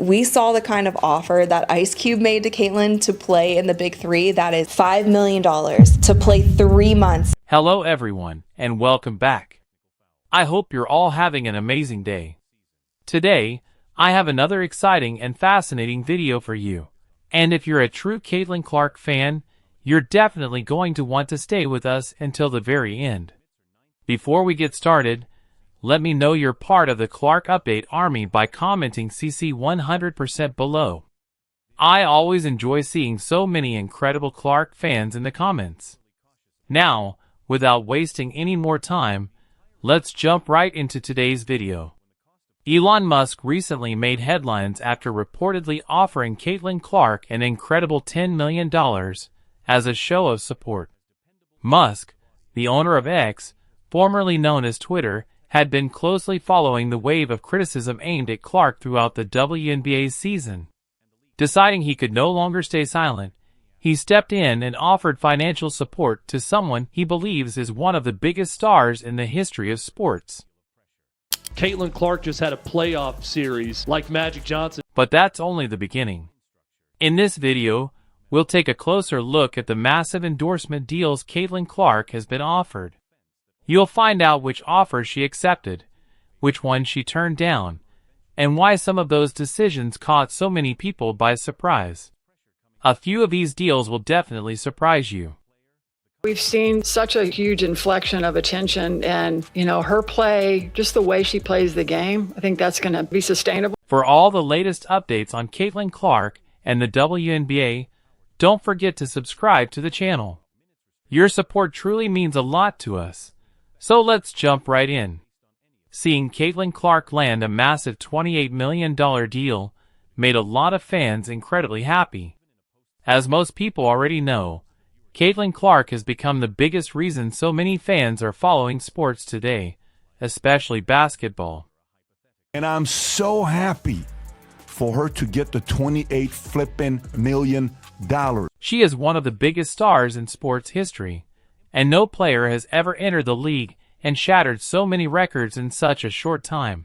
we saw the kind of offer that Ice Cube made to Caitlyn to play in the Big Three. That is $5 million to play 3 months. Hello everyone, and welcome back. I hope you're all having an amazing day. Today, I have another exciting and fascinating video for you. And if you're a true Caitlin Clark fan, you're definitely going to want to stay with us until the very end. Before we get started, let me know you're part of the Clark Update Army by commenting CC 100% below. I always enjoy seeing so many incredible Clark fans in the comments. Now, without wasting any more time, let's jump right into today's video. Elon Musk recently made headlines after reportedly offering Caitlin Clark an incredible $10 million as a show of support. Musk, the owner of X, formerly known as Twitter, had been closely following the wave of criticism aimed at Clark throughout the WNBA season. Deciding he could no longer stay silent, he stepped in and offered financial support to someone he believes is one of the biggest stars in the history of sports. Caitlin Clark just had a playoff series like Magic Johnson. But that's only the beginning. In this video, we'll take a closer look at the massive endorsement deals Caitlin Clark has been offered. You'll find out which offers she accepted, which ones she turned down, and why some of those decisions caught so many people by surprise. A few of these deals will definitely surprise you. We've seen such a huge inflection of attention and, her play, just the way she plays the game, I think that's going to be sustainable. For all the latest updates on Caitlin Clark and the WNBA, don't forget to subscribe to the channel. Your support truly means a lot to us. So let's jump right in. Seeing Caitlin Clark land a massive $28 million deal made a lot of fans incredibly happy. As most people already know, Caitlin Clark has become the biggest reason so many fans are following sports today, especially basketball. And I'm so happy for her to get the $28 million. She is one of the biggest stars in sports history, and no player has ever entered the league and shattered so many records in such a short time.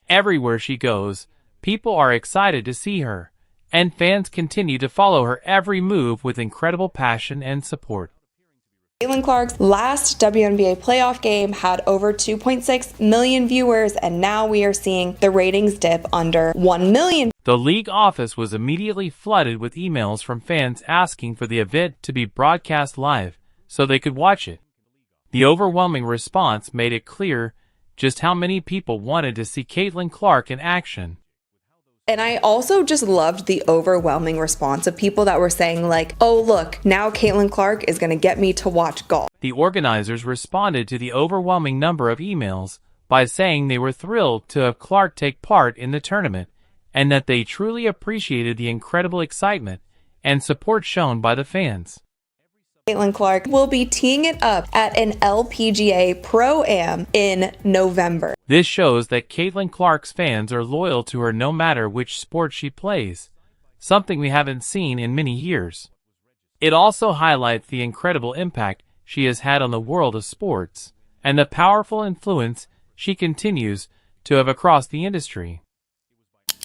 Everywhere she goes, people are excited to see her, and fans continue to follow her every move with incredible passion and support. Caitlin Clark's last WNBA playoff game had over 2.6 million viewers, and now we are seeing the ratings dip under 1 million. The league office was immediately flooded with emails from fans asking for the event to be broadcast live so they could watch it. The overwhelming response made it clear just how many people wanted to see Caitlin Clark in action. And I also just loved the overwhelming response of people that were saying like, oh look, now Caitlin Clark is going to get me to watch golf. The organizers responded to the overwhelming number of emails by saying they were thrilled to have Clark take part in the tournament and that they truly appreciated the incredible excitement and support shown by the fans. Caitlin Clark will be teeing it up at an LPGA Pro-Am in November. This shows that Caitlin Clark's fans are loyal to her no matter which sport she plays, something we haven't seen in many years. It also highlights the incredible impact she has had on the world of sports, and the powerful influence she continues to have across the industry.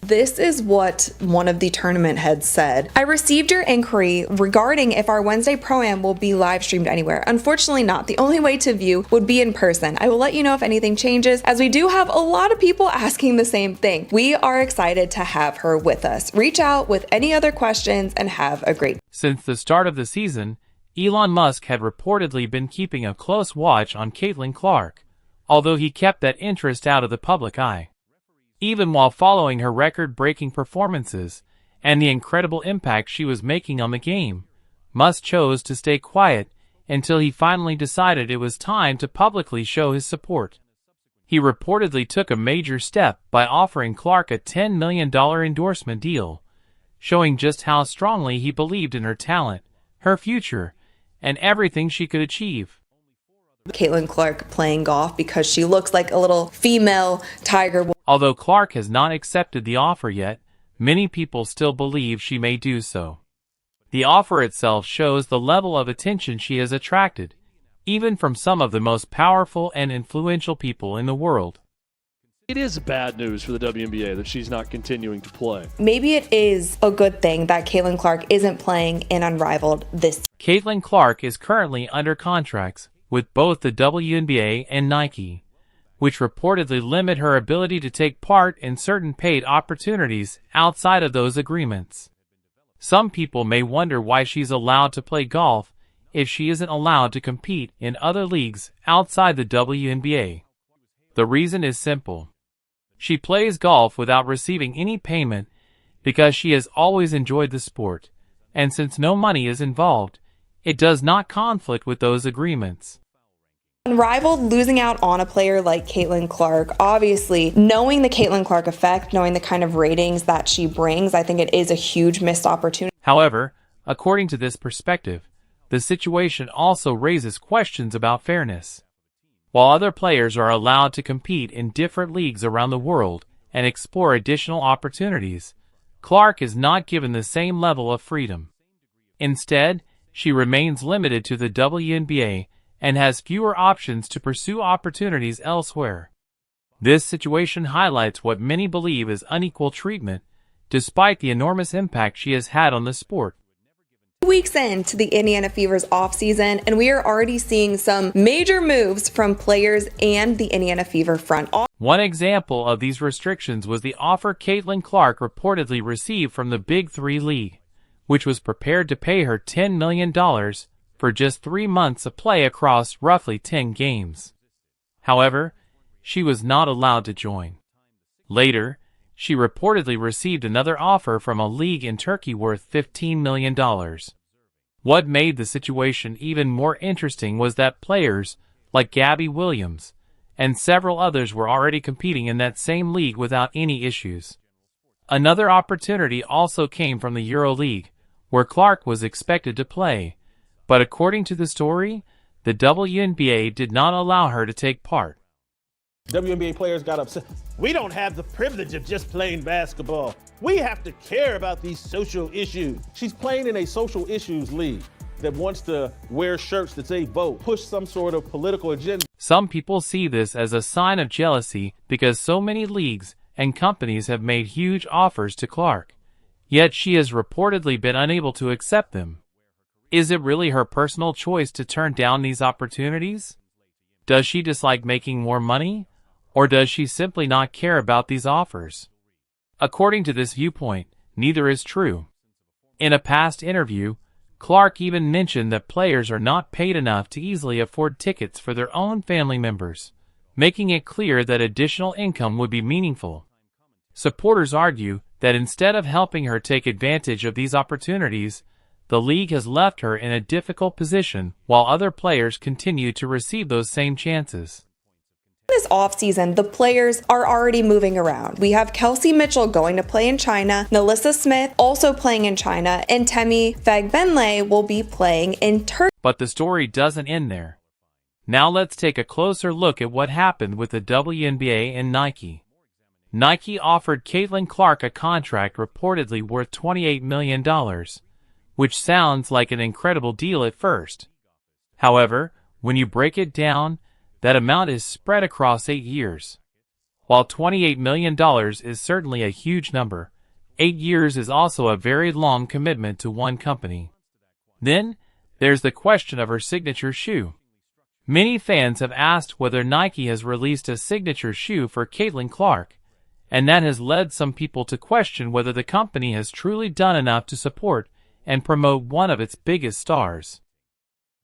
This is what one of the tournament heads said. I received your inquiry regarding if our Wednesday Pro-Am will be live streamed anywhere. Unfortunately not. The only way to view would be in person. I will let you know if anything changes, as we do have a lot of people asking the same thing. We are excited to have her with us. Reach out with any other questions and have a great day. Since the start of the season, Elon Musk had reportedly been keeping a close watch on Caitlin Clark, although he kept that interest out of the public eye. Even while following her record-breaking performances and the incredible impact she was making on the game, Musk chose to stay quiet until he finally decided it was time to publicly show his support. He reportedly took a major step by offering Clark a $10 million endorsement deal, showing just how strongly he believed in her talent, her future, and everything she could achieve. Caitlin Clark playing golf because she looks like a little female Tiger. Although Clark has not accepted the offer yet, many people still believe she may do so. The offer itself shows the level of attention she has attracted, even from some of the most powerful and influential people in the world. It is bad news for the WNBA that she's not continuing to play. Maybe it is a good thing that Caitlin Clark isn't playing in Unrivaled this. Caitlin Clark is currently under contracts with both the WNBA and Nike, which reportedly limit her ability to take part in certain paid opportunities outside of those agreements. Some people may wonder why she's allowed to play golf if she isn't allowed to compete in other leagues outside the WNBA. The reason is simple. She plays golf without receiving any payment because she has always enjoyed the sport, and since no money is involved, it does not conflict with those agreements. Unrivaled losing out on a player like Caitlin Clark, obviously, knowing the Caitlin Clark effect, knowing the kind of ratings that she brings, I think it is a huge missed opportunity. However, according to this perspective, the situation also raises questions about fairness. While other players are allowed to compete in different leagues around the world and explore additional opportunities, Clark is not given the same level of freedom. Instead, she remains limited to the WNBA and has fewer options to pursue opportunities elsewhere. This situation highlights what many believe is unequal treatment, despite the enormous impact she has had on the sport. 2 weeks into the Indiana Fever's offseason, and we are already seeing some major moves from players and the Indiana Fever front office. One example of these restrictions was the offer Caitlin Clark reportedly received from the Big Three League, which was prepared to pay her $10 million for just 3 months of play across roughly 10 games. However, she was not allowed to join. Later, she reportedly received another offer from a league in Turkey worth $15 million. What made the situation even more interesting was that players like Gabby Williams and several others were already competing in that same league without any issues. Another opportunity also came from the EuroLeague, where Clark was expected to play, but according to the story, the WNBA did not allow her to take part. WNBA players got upset. We don't have the privilege of just playing basketball. We have to care about these social issues. She's playing in a social issues league that wants to wear shirts that say vote, push some sort of political agenda. Some people see this as a sign of jealousy because so many leagues and companies have made huge offers to Clark, yet she has reportedly been unable to accept them. Is it really her personal choice to turn down these opportunities? Does she dislike making more money? Or does she simply not care about these offers? According to this viewpoint, neither is true. In a past interview, Clark even mentioned that players are not paid enough to easily afford tickets for their own family members, making it clear that additional income would be meaningful. Supporters argue that instead of helping her take advantage of these opportunities, the league has left her in a difficult position while other players continue to receive those same chances. This offseason, the players are already moving around. We have Kelsey Mitchell going to play in China, Nalissa Smith also playing in China, and Temi Fagbenle will be playing in Turkey. But the story doesn't end there. Now let's take a closer look at what happened with the WNBA and Nike. Nike offered Caitlin Clark a contract reportedly worth $28 million, which sounds like an incredible deal at first. However, when you break it down, that amount is spread across 8 years. While $28 million is certainly a huge number, 8 years is also a very long commitment to one company. Then, there's the question of her signature shoe. Many fans have asked whether Nike has released a signature shoe for Caitlin Clark, and that has led some people to question whether the company has truly done enough to support and promote one of its biggest stars.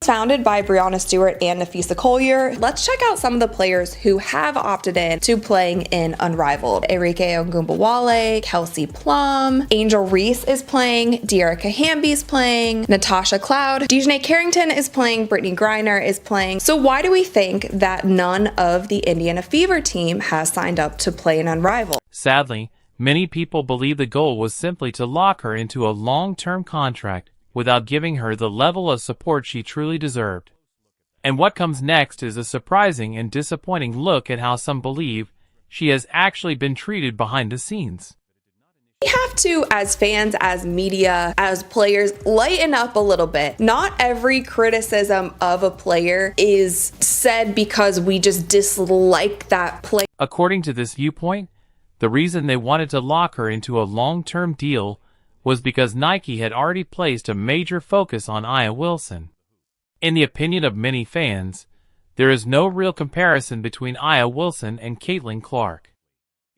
Founded by Breonna Stewart and Nafisa Collier, let's check out some of the players who have opted in to playing in Unrivaled. Enrique Ogunbowale, Kelsey Plum, Angel Reese is playing, Dearica Hamby's playing, Natasha Cloud, Dejanay Carrington is playing, Brittany Griner is playing. So why do we think that none of the Indiana Fever team has signed up to play in Unrivaled? Sadly, many people believe the goal was simply to lock her into a long-term contract without giving her the level of support she truly deserved. And what comes next is a surprising and disappointing look at how some believe she has actually been treated behind the scenes. We have to, as fans, as media, as players, lighten up a little bit. Not every criticism of a player is said because we just dislike that player. According to this viewpoint, the reason they wanted to lock her into a long-term deal was because Nike had already placed a major focus on Aya Wilson. In the opinion of many fans, there is no real comparison between Aya Wilson and Caitlin Clark.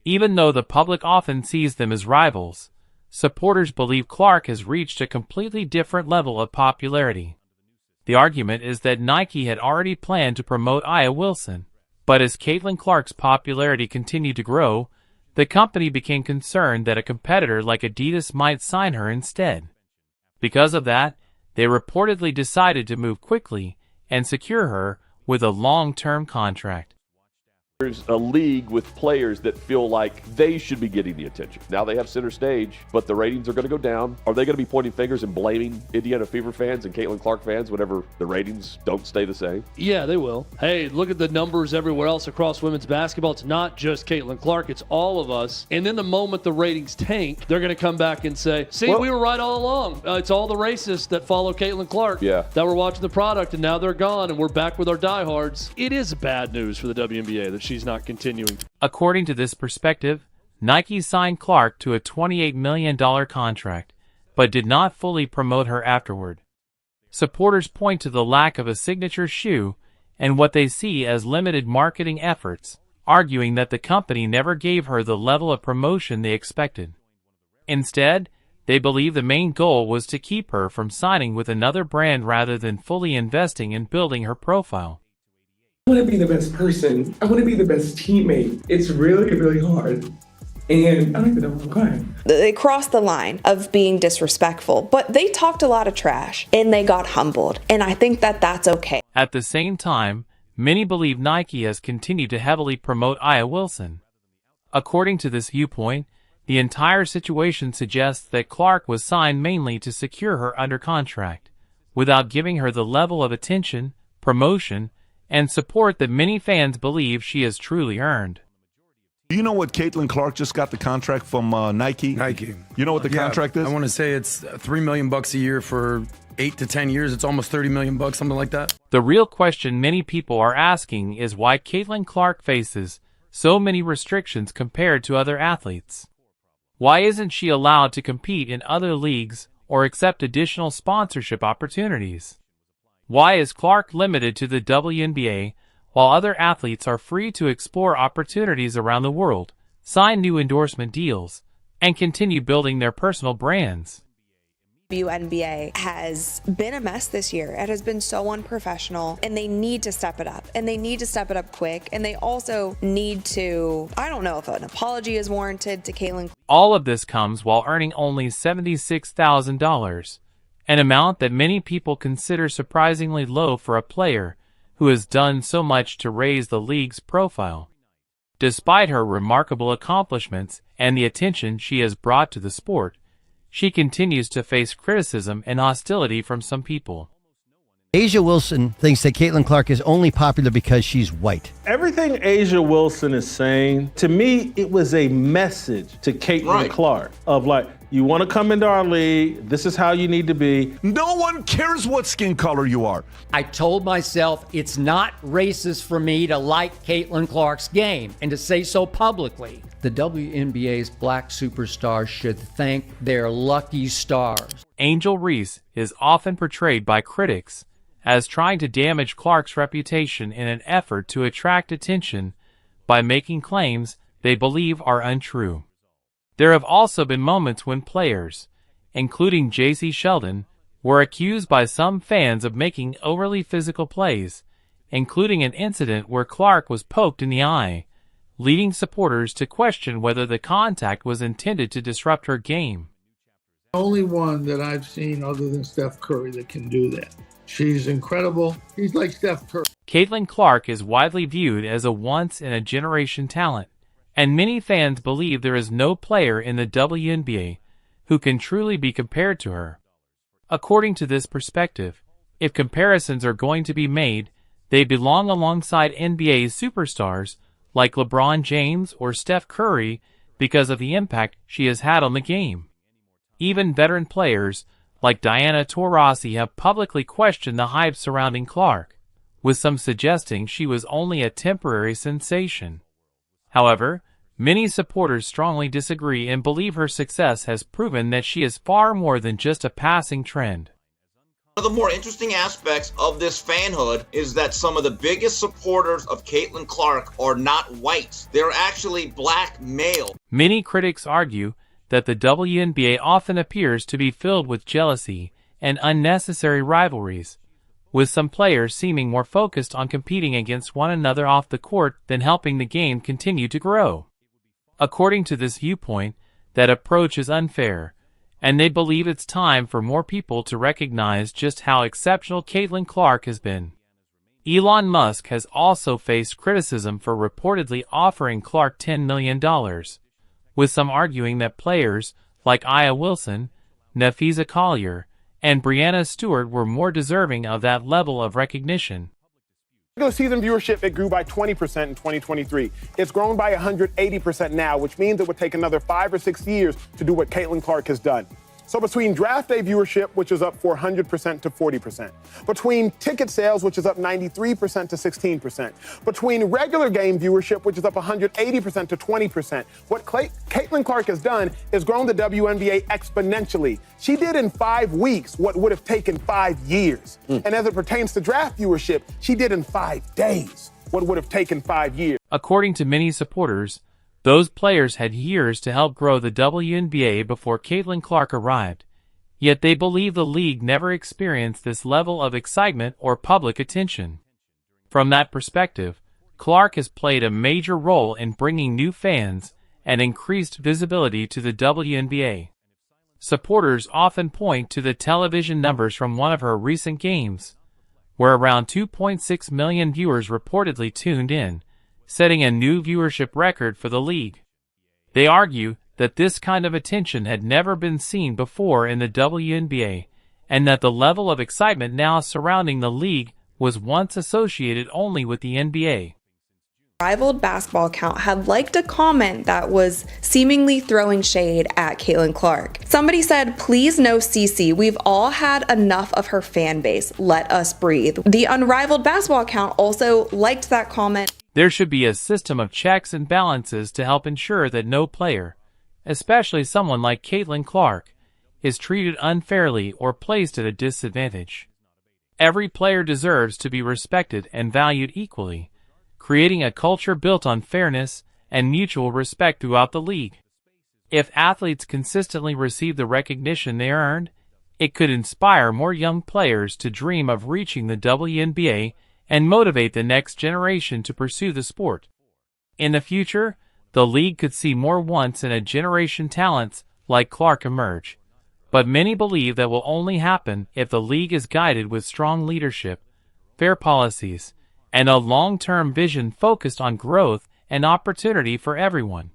Even though the public often sees them as rivals, supporters believe Clark has reached a completely different level of popularity. The argument is that Nike had already planned to promote Aya Wilson, but as Caitlin Clark's popularity continued to grow, the company became concerned that a competitor like Adidas might sign her instead. Because of that, they reportedly decided to move quickly and secure her with a long-term contract. There's a league with players that feel like they should be getting the attention. Now they have center stage, but the ratings are going to go down. Are they going to be pointing fingers and blaming Indiana Fever fans and Caitlin Clark fans whenever the ratings don't stay the same? Yeah, they will. Hey, look at the numbers everywhere else across women's basketball. It's not just Caitlin Clark, it's all of us. And then the moment the ratings tank, they're going to come back and say, see, we were right all along. It's all the racists that follow Caitlin Clark that were watching the product, and now they're gone, and we're back with our diehards. It is bad news for the WNBA that she's not continuing. According to this perspective, Nike signed Clark to a $28 million contract, but did not fully promote her afterward. Supporters point to the lack of a signature shoe and what they see as limited marketing efforts, arguing that the company never gave her the level of promotion they expected. Instead, they believe the main goal was to keep her from signing with another brand rather than fully investing in building her profile. I want to be the best person. I want to be the best teammate. It's really, really hard. And I don't even know where I'm going. They crossed the line of being disrespectful, but they talked a lot of trash and they got humbled. And I think that that's okay. At the same time, many believe Nike has continued to heavily promote Aya Wilson. According to this viewpoint, the entire situation suggests that Clark was signed mainly to secure her under contract, without giving her the level of attention, promotion, and support that many fans believe she has truly earned. Do you know what Caitlin Clark just got the contract from Nike? Nike. You know what the contract is? I want to say it's $3 million a year for 8 to 10 years. It's almost $30 million, something like that. The real question many people are asking is why Caitlin Clark faces so many restrictions compared to other athletes. Why isn't she allowed to compete in other leagues or accept additional sponsorship opportunities? Why is Clark limited to the WNBA while other athletes are free to explore opportunities around the world, sign new endorsement deals, and continue building their personal brands? WNBA has been a mess this year. It has been so unprofessional, and they need to step it up, and they need to step it up quick, and they also need to, I don't know if an apology is warranted to Caitlin. All of this comes while earning only $76,000, an amount that many people consider surprisingly low for a player who has done so much to raise the league's profile. Despite her remarkable accomplishments and the attention she has brought to the sport, she continues to face criticism and hostility from some people. A'ja Wilson thinks that Caitlin Clark is only popular because she's white. Everything A'ja Wilson is saying, to me, it was a message to Caitlin Clark of like, you want to come into our league, this is how you need to be. No one cares what skin color you are. I told myself it's not racist for me to like Caitlin Clark's game and to say so publicly. The WNBA's black superstars should thank their lucky stars. Angel Reese is often portrayed by critics as trying to damage Clark's reputation in an effort to attract attention by making claims they believe are untrue. There have also been moments when players, including J.C. Sheldon, were accused by some fans of making overly physical plays, including an incident where Clark was poked in the eye, leading supporters to question whether the contact was intended to disrupt her game. Only one that I've seen other than Steph Curry that can do that. She's incredible. He's like Steph Curry. Caitlin Clark is widely viewed as a once-in-a-generation talent, and many fans believe there is no player in the WNBA who can truly be compared to her. According to this perspective, if comparisons are going to be made, they belong alongside NBA superstars like LeBron James or Steph Curry because of the impact she has had on the game. Even veteran players like Diana Taurasi have publicly questioned the hype surrounding Clark, with some suggesting she was only a temporary sensation. However, many supporters strongly disagree and believe her success has proven that she is far more than just a passing trend. One of the more interesting aspects of this fanhood is that some of the biggest supporters of Caitlin Clark are not whites. They're actually black male. Many critics argue that the WNBA often appears to be filled with jealousy and unnecessary rivalries, with some players seeming more focused on competing against one another off the court than helping the game continue to grow. According to this viewpoint, that approach is unfair, and they believe it's time for more people to recognize just how exceptional Caitlin Clark has been. Elon Musk has also faced criticism for reportedly offering Clark $10 million, with some arguing that players like Aya Wilson, Nafisa Collier, and Brianna Stewart were more deserving of that level of recognition. Regular season viewership, it grew by 20% in 2023. It's grown by 180% now, which means it would take another 5 or 6 years to do what Caitlin Clark has done. So between draft day viewership, which is up 400% to 40%, between ticket sales, which is up 93% to 16%, between regular game viewership, which is up 180% to 20%, what Caitlin Clark has done is grown the WNBA exponentially. She did in 5 weeks what would have taken 5 years. And as it pertains to draft viewership, she did in 5 days what would have taken 5 years. According to many supporters, those players had years to help grow the WNBA before Caitlin Clark arrived, yet they believe the league never experienced this level of excitement or public attention. From that perspective, Clark has played a major role in bringing new fans and increased visibility to the WNBA. Supporters often point to the television numbers from one of her recent games, where around 2.6 million viewers reportedly tuned in, setting a new viewership record for the league. They argue that this kind of attention had never been seen before in the WNBA, and that the level of excitement now surrounding the league was once associated only with the NBA. Rivaled basketball account had liked a comment that was seemingly throwing shade at Caitlin Clark. Somebody said, "Please no CC, we've all had enough of her fan base, let us breathe." The Unrivaled basketball account also liked that comment. There should be a system of checks and balances to help ensure that no player, especially someone like Caitlin Clark, is treated unfairly or placed at a disadvantage. Every player deserves to be respected and valued equally, creating a culture built on fairness and mutual respect throughout the league. If athletes consistently receive the recognition they earned, it could inspire more young players to dream of reaching the WNBA and motivate the next generation to pursue the sport. In the future, the league could see more once-in-a-generation talents like Clark emerge, but many believe that will only happen if the league is guided with strong leadership, fair policies, and a long-term vision focused on growth and opportunity for everyone.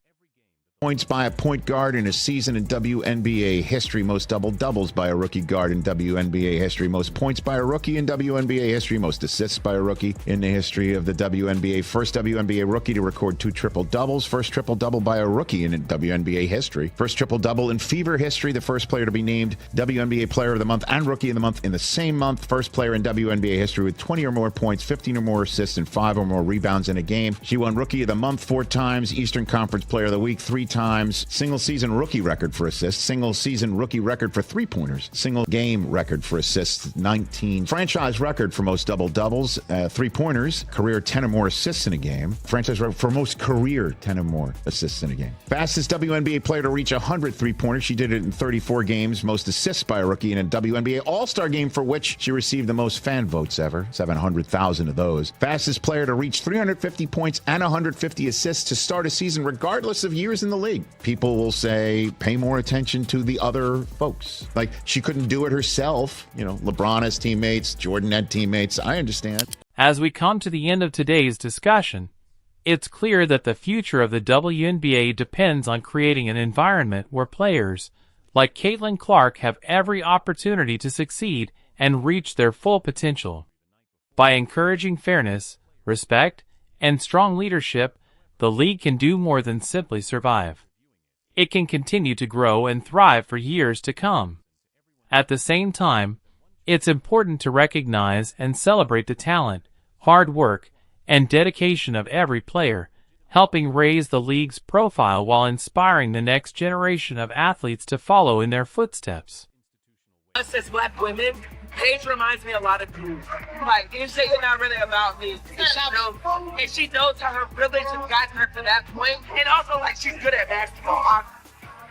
Points by a point guard in a season in WNBA history. Most double-doubles by a rookie guard in WNBA history. Most points by a rookie in WNBA history. Most assists by a rookie in the history of the WNBA. First WNBA rookie to record 2 triple-doubles. First triple-double by a rookie in WNBA history. First triple-double in Fever history. The first player to be named WNBA Player of the Month and Rookie of the Month in the same month. First player in WNBA history with 20 or more points, 15 or more assists, and 5 or more rebounds in a game. She won Rookie of the Month 4 times. Eastern Conference Player of the Week 3 times. Single season rookie record for assists, single season rookie record for 3-pointers, single game record for assists 19, franchise record for most double-doubles, 3-pointers, career 10 or more assists in a game, franchise record for most career 10 or more assists in a game. Fastest WNBA player to reach 100 3-pointers. She did it in 34 games, most assists by a rookie in a WNBA All-Star game for which she received the most fan votes ever, 700,000 of those. Fastest player to reach 350 points and 150 assists to start a season regardless of years in the league. People will say, pay more attention to the other folks. Like, she couldn't do it herself. You know, LeBron has teammates, Jordan had teammates. I understand. As we come to the end of today's discussion, it's clear that the future of the WNBA depends on creating an environment where players like Caitlin Clark have every opportunity to succeed and reach their full potential. By encouraging fairness, respect, and strong leadership, the league can do more than simply survive. It can continue to grow and thrive for years to come. At the same time, it's important to recognize and celebrate the talent, hard work, and dedication of every player, helping raise the league's profile while inspiring the next generation of athletes to follow in their footsteps. Us as black women, Paige reminds me a lot of you. Like, you say you're not really about me. And she knows how her privilege has gotten her to that point. And also, like, she's good at basketball.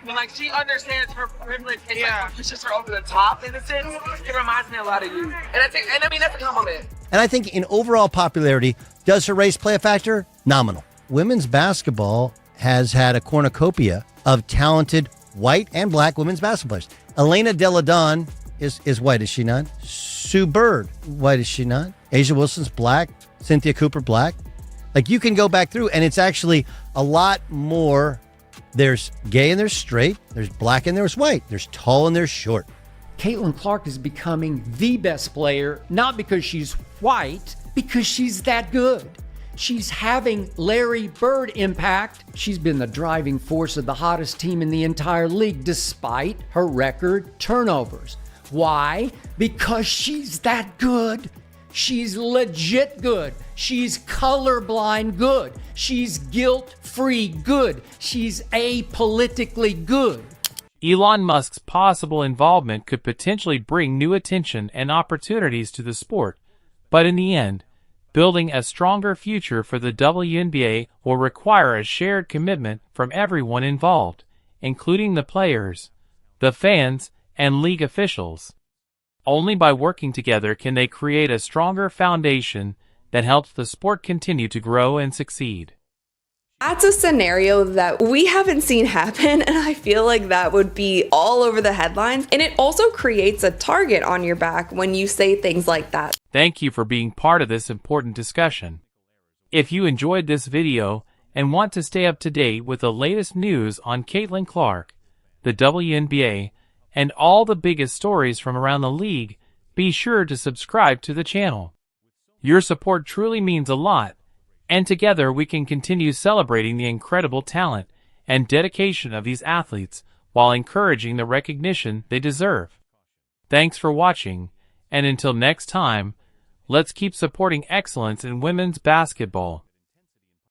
And, like, she understands her privilege and like, pushes her over the top in a sense. It reminds me a lot of you. And I mean, that's a compliment. And I think in overall popularity, does her race play a factor? Nominal. Women's basketball has had a cornucopia of talented white and black women's basketball players. Elena Delle Donne is white, is she not? Sue Bird, white, is she not? Asia Wilson's black. Cynthia Cooper, black. Like, you can go back through, and it's actually a lot more. There's gay and there's straight. There's black and there's white. There's tall and there's short. Caitlin Clark is becoming the best player, not because she's white, because she's that good. She's having Larry Bird impact. She's been the driving force of the hottest team in the entire league, despite her record turnovers. Why? Because she's that good. She's legit good. She's colorblind good. She's guilt-free good. She's apolitically good. Elon Musk's possible involvement could potentially bring new attention and opportunities to the sport, but in the end, building a stronger future for the WNBA will require a shared commitment from everyone involved, including the players, the fans, and league officials. Only by working together can they create a stronger foundation that helps the sport continue to grow and succeed. That's a scenario that we haven't seen happen, and I feel like that would be all over the headlines. And it also creates a target on your back when you say things like that. Thank you for being part of this important discussion. If you enjoyed this video and want to stay up to date with the latest news on Caitlin Clark, the WNBA, and all the biggest stories from around the league, be sure to subscribe to the channel. Your support truly means a lot, and together we can continue celebrating the incredible talent and dedication of these athletes while encouraging the recognition they deserve. Thanks for watching, and until next time, let's keep supporting excellence in women's basketball.